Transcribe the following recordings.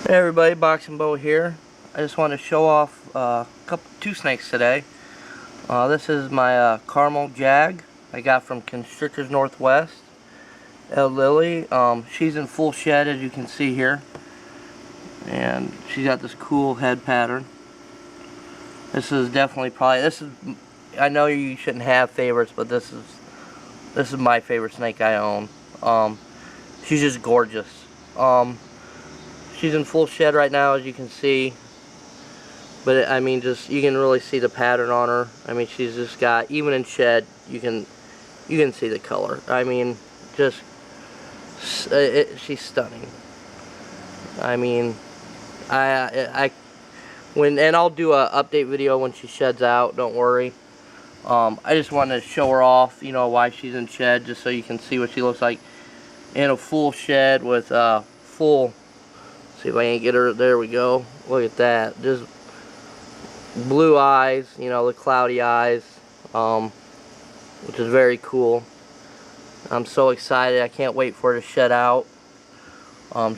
Hey everybody, Boxing Bo here. I just want to show off two snakes today. This is my Caramel Jag I got from Constrictors Northwest. Lily. She's in full shed, as you can see here, and she's got this cool head pattern. This is definitely I know you shouldn't have favorites, but this is my favorite snake I own. She's just gorgeous. She's in full shed right now, as you can see. But I mean, just you can really see the pattern on her. I mean, she's just got, even in shed, you can see the color. I mean, just she's stunning. I mean, and I'll do a update video when she sheds out. Don't worry. I just wanted to show her off, you know, why she's in shed, just so you can see what she looks like in a full shed with full. See if I can get her. There we go. Look at that. Just blue eyes, you know, the cloudy eyes, which is very cool. I'm so excited. I can't wait for her to shed out.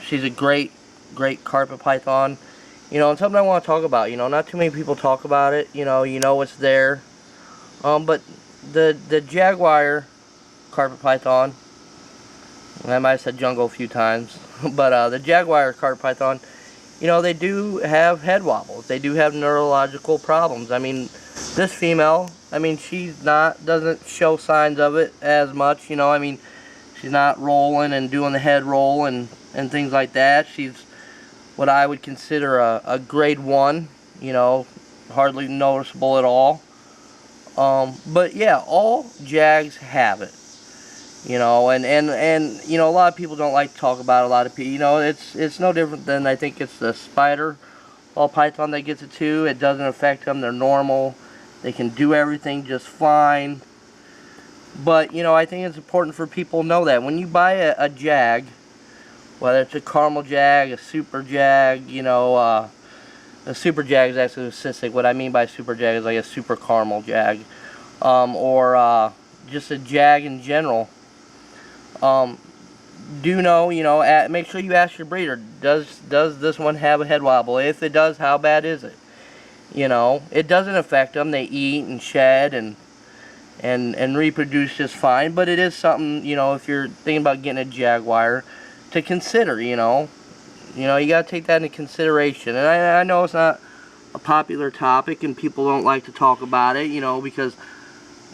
She's a great carpet python. You know, and something I want to talk about. You know, not too many people talk about it. You know it's there. But the Jaguar carpet python, and I might have said jungle a few times, but the Jaguar carpet python, you know, they do have head wobbles. They do have neurological problems. I mean, this female, I mean, doesn't show signs of it as much, you know. I mean, she's not rolling and doing the head roll and things like that. She's what I would consider a grade 1, you know, hardly noticeable at all. But yeah, all Jags have it. You know, and you know, a lot of people don't like to talk about it. A lot of people, you know, it's no different than, I think it's the spider ball python that gets it too. It doesn't affect them. They're normal. They can do everything just fine. But, you know, I think it's important for people to know that when you buy a Jag, whether it's a caramel Jag, a super Jag, you know, a super Jag is actually a cystic. What I mean by super Jag is like a super caramel Jag, or just a Jag in general. Do know, you know, make sure you ask your breeder, does this one have a head wobble? If it does, how bad is it? You know, it doesn't affect them. They eat and shed and reproduce just fine, but it is something, you know, if you're thinking about getting a Jaguar, to consider, you know. You know, you got to take that into consideration. And I know it's not a popular topic and people don't like to talk about it, you know, because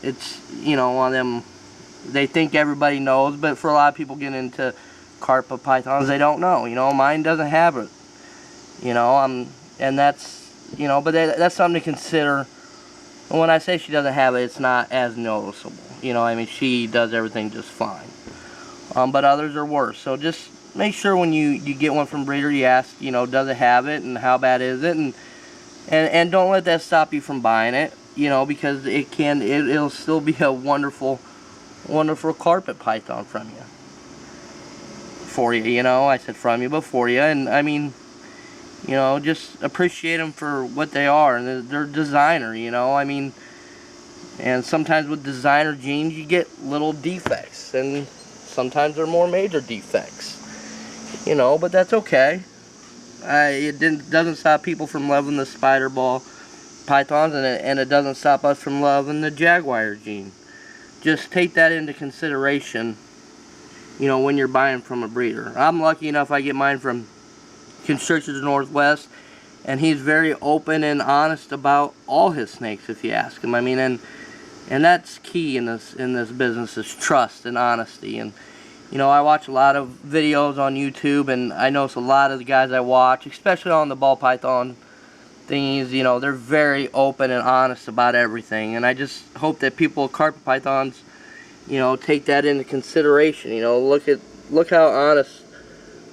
it's, you know, on them, they think everybody knows, but for a lot of people getting into carpet pythons, they don't know. You know, mine doesn't have it. You know, and that's, you know, but that's something to consider. And when I say she doesn't have it, it's not as noticeable. You know, I mean, she does everything just fine. But others are worse. So just make sure when you get one from breeder, you ask, you know, does it have it and how bad is it, and don't let that stop you from buying it. You know, because it'll still be a wonderful carpet python for you, you know. I said from you, but for you. And I mean, you know, just appreciate them for what they are, and they're designer, you know. I mean, and sometimes with designer genes you get little defects, and sometimes they're more major defects, you know, but that's okay. It doesn't stop people from loving the spider ball pythons, and it doesn't stop us from loving the Jaguar gene. Just take that into consideration, you know, when you're buying from a breeder. I'm lucky enough I get mine from Constrictors Northwest, and he's very open and honest about all his snakes, if you ask him. I mean, and that's key in this business, is trust and honesty. And you know, I watch a lot of videos on YouTube, and I notice a lot of the guys I watch, especially on the ball python thingies, you know, they're very open and honest about everything. And I just hope that people with carpet pythons, you know, take that into consideration. You know, look how honest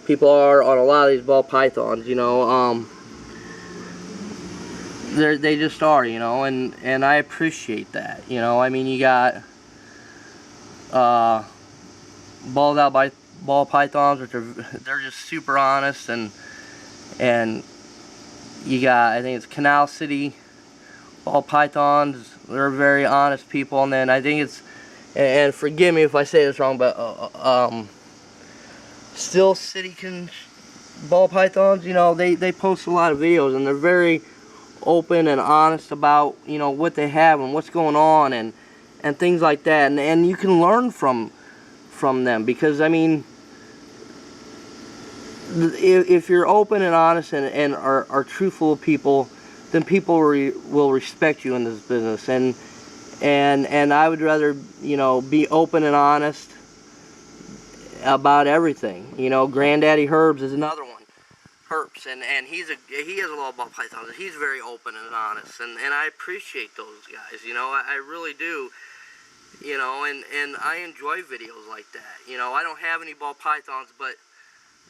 people are on a lot of these ball pythons. You know, they just are. You know, and I appreciate that. You know, I mean, you got balled out by ball pythons, which they're just super honest, and you got, I think it's Canal City ball pythons. They're very honest people. And then I think it's, and forgive me if I say this wrong, but Steel City ball pythons, you know, they post a lot of videos, and they're very open and honest about, you know, what they have and what's going on, and things like that, and you can learn from them, because I mean, if you're open and honest and are truthful with people, then people will respect you in this business. And I would rather, you know, be open and honest about everything. You know, Granddaddy Herbs is another one. Herbs, and he has a lot of ball pythons. He's very open and honest, and I appreciate those guys. You know, I really do. You know, and I enjoy videos like that. You know, I don't have any ball pythons, but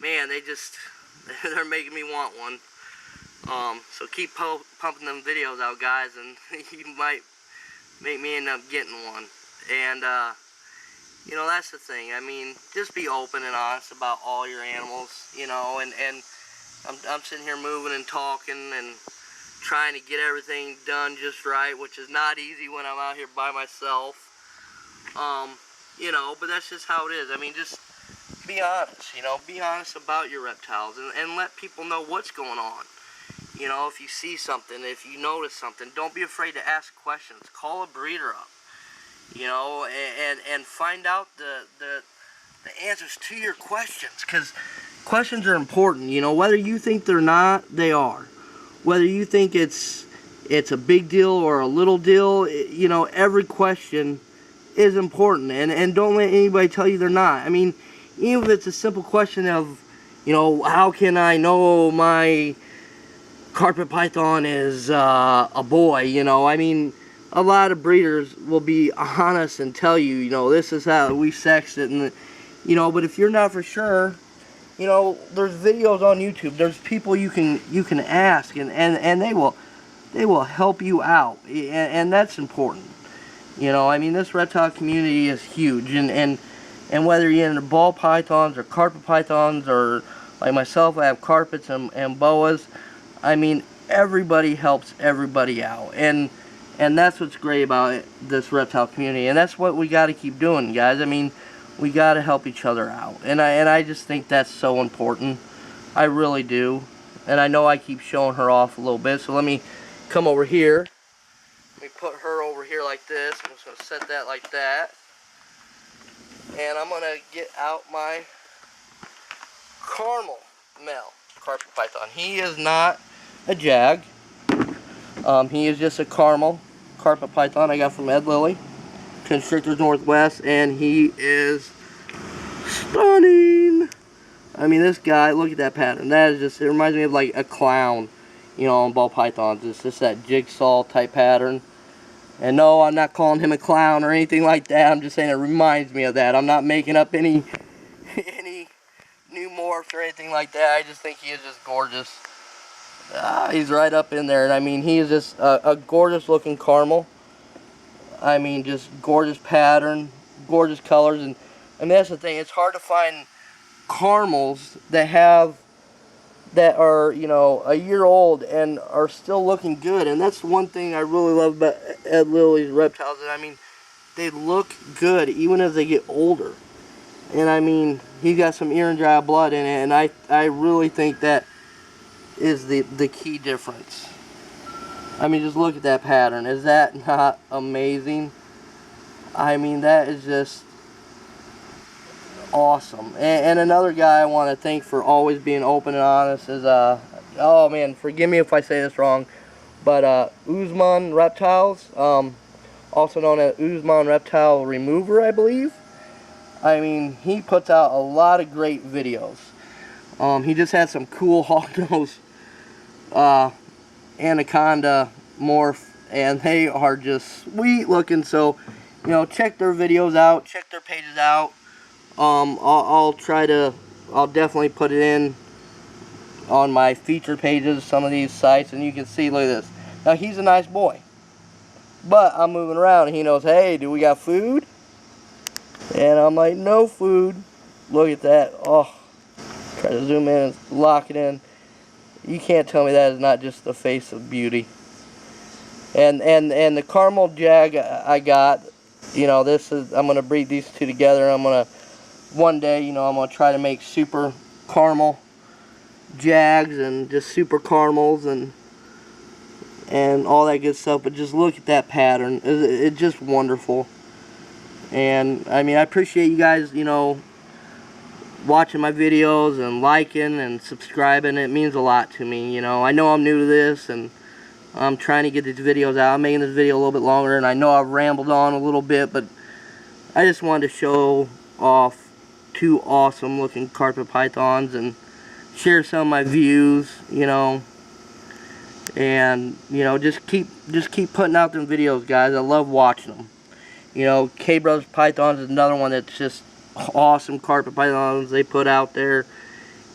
man, they're making me want one. So keep pumping them videos out, guys, and you might make me end up getting one. And you know, that's the thing. I mean, just be open and honest about all your animals. You know, and I'm sitting here moving and talking and trying to get everything done just right, which is not easy when I'm out here by myself. You know, but that's just how it is. I mean, just be honest, you know, be honest about your reptiles, and let people know what's going on. You know, if you see something, if you notice something, don't be afraid to ask questions. Call a breeder up, you know, and find out the answers to your questions, because questions are important. You know, whether you think they're not, they are. Whether you think it's a big deal or a little deal, you know, every question is important, and don't let anybody tell you they're not. I mean, even if it's a simple question of, you know, how can I know my carpet python is a boy, you know, I mean, a lot of breeders will be honest and tell you, you know, this is how we sexed it, and, you know, but if you're not for sure, you know, there's videos on YouTube, there's people you can ask, and they will help you out, and that's important. You know, I mean, this reptile community is huge, and whether you're into ball pythons or carpet pythons, or like myself, I have carpets and boas. I mean, everybody helps everybody out, and that's what's great about this reptile community, and that's what we got to keep doing, guys. I mean, we got to help each other out, and I just think that's so important. I really do, and I know I keep showing her off a little bit, so let me come over here. Let me put her over here like this. I'm just going to set that like that. And I'm going to get out my caramel male carpet python. He is not a jag. He is just a caramel carpet python I got from Ed Lilly, Constrictors Northwest, and he is stunning. I mean, this guy, look at that pattern. That is just, it reminds me of like a clown, you know, on ball pythons. It's just that jigsaw type pattern. And no, I'm not calling him a clown or anything like that. I'm just saying it reminds me of that. I'm not making up any new morphs or anything like that. I just think he is just gorgeous. He's right up in there. And I mean, he is just a gorgeous looking caramel. I mean, just gorgeous pattern, gorgeous colors. And I mean, that's the thing. It's hard to find caramels that are, you know, a year old and are still looking good. And that's one thing I really love about Ed Lilly's reptiles. And I mean, they look good even as they get older. And I mean, he got some ear and dry blood in it, and I really think that is the key difference. I mean, just look at that pattern. Is that not amazing? I mean, that is just awesome. And another guy I want to thank for always being open and honest is, oh man, forgive me if I say this wrong, but Uzman Reptiles, also known as Uzman Reptile Remover, I believe. I mean, he puts out a lot of great videos. He just had some cool hognose anaconda morph, and they are just sweet looking. So, you know, check their videos out, check their pages out. I'll definitely put it in on my feature pages, some of these sites, and you can see, look at this. Now, he's a nice boy, but I'm moving around, and he knows, hey, do we got food? And I'm like, no food. Look at that. Oh, try to zoom in and lock it in. You can't tell me that is not just the face of beauty. And the caramel jag I got, you know, I'm going to breed these two together. I'm going to, one day, you know, I'm going to try to make super caramel jags and just super caramels and all that good stuff. But just look at that pattern. It's just wonderful. And I mean, I appreciate you guys, you know, watching my videos and liking and subscribing. It means a lot to me. You know, I know I'm new to this and I'm trying to get these videos out. I'm making this video a little bit longer, and I know I've rambled on a little bit, but I just wanted to show off two awesome looking carpet pythons and share some of my views, you know, and you know, just keep putting out them videos, guys. I love watching them. You know, K Brothers Pythons is another one that's just awesome carpet pythons they put out there.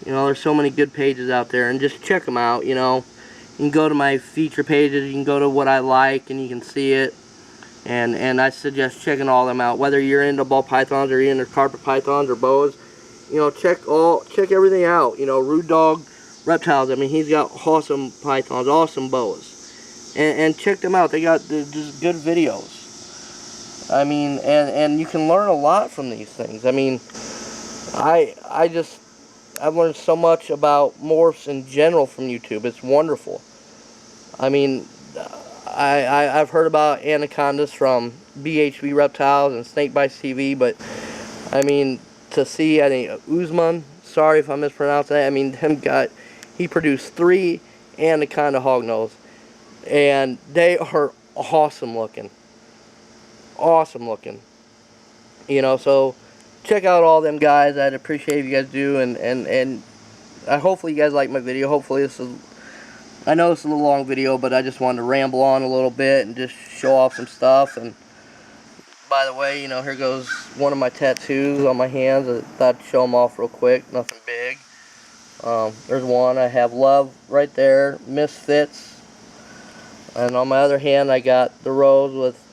You know, there's so many good pages out there, and just check them out. You know, you can go to my feature pages, you can go to what I like, and you can see it. And I suggest checking all them out. Whether you're into ball pythons or you're into carpet pythons or boas, you know, check everything out. You know, Rude Dog Reptiles. I mean, he's got awesome pythons, awesome boas, and check them out. They got just good videos. I mean, and you can learn a lot from these things. I mean, I've learned so much about morphs in general from YouTube. It's wonderful. I mean, I've heard about anacondas from BHB Reptiles and Snakebites TV, but I mean, to see, I think Usman, sorry if I mispronounced that. I mean, he produced 3 anaconda hognose, and they are awesome looking. Awesome looking. You know, so check out all them guys. I'd appreciate if you guys do, and hopefully you guys like my video. Hopefully this is, I know it's a little long video, but I just wanted to ramble on a little bit and just show off some stuff. And by the way, you know, here goes one of my tattoos on my hands. I thought I'd show them off real quick. Nothing big. There's one. I have love right there, misfits. And on my other hand, I got the rose with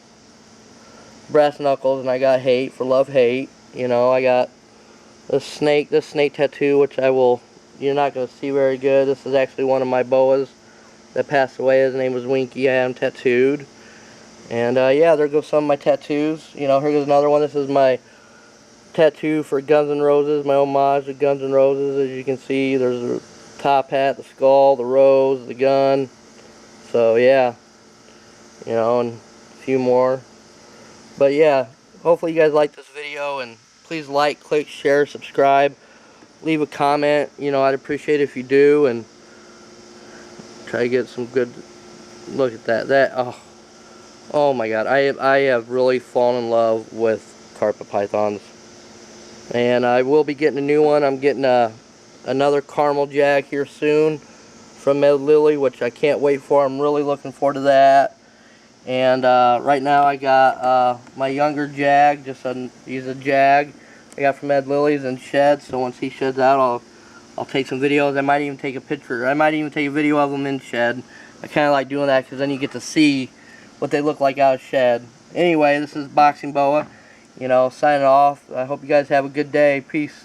brass knuckles, and I got hate for love hate. You know, I got this snake tattoo, which you're not going to see very good. This is actually one of my boas that passed away. His name was Winky. I had him tattooed. And yeah, there goes some of my tattoos. You know, here goes another one. This is my tattoo for Guns N' Roses, my homage to Guns N' Roses. As you can see, there's the top hat, the skull, the rose, the gun. So yeah, you know, and a few more. But yeah, hopefully you guys like this video, and please like, click, share, subscribe, leave a comment. You know, I'd appreciate it if you do, and try to get some good look at that. Oh my God, I have really fallen in love with carpet pythons, and I will be getting a new one. I'm getting another caramel jag here soon from MedLily, which I can't wait for. I'm really looking forward to that. And right now I got my younger jag, he's a jag I got from MedLily's and shed. So once he sheds out, I'll take some videos. I might even take a picture. I might even take a video of them in shed. I kind of like doing that because then you get to see what they look like out of shed. Anyway, this is Boxing Boa, you know, signing off. I hope you guys have a good day. Peace.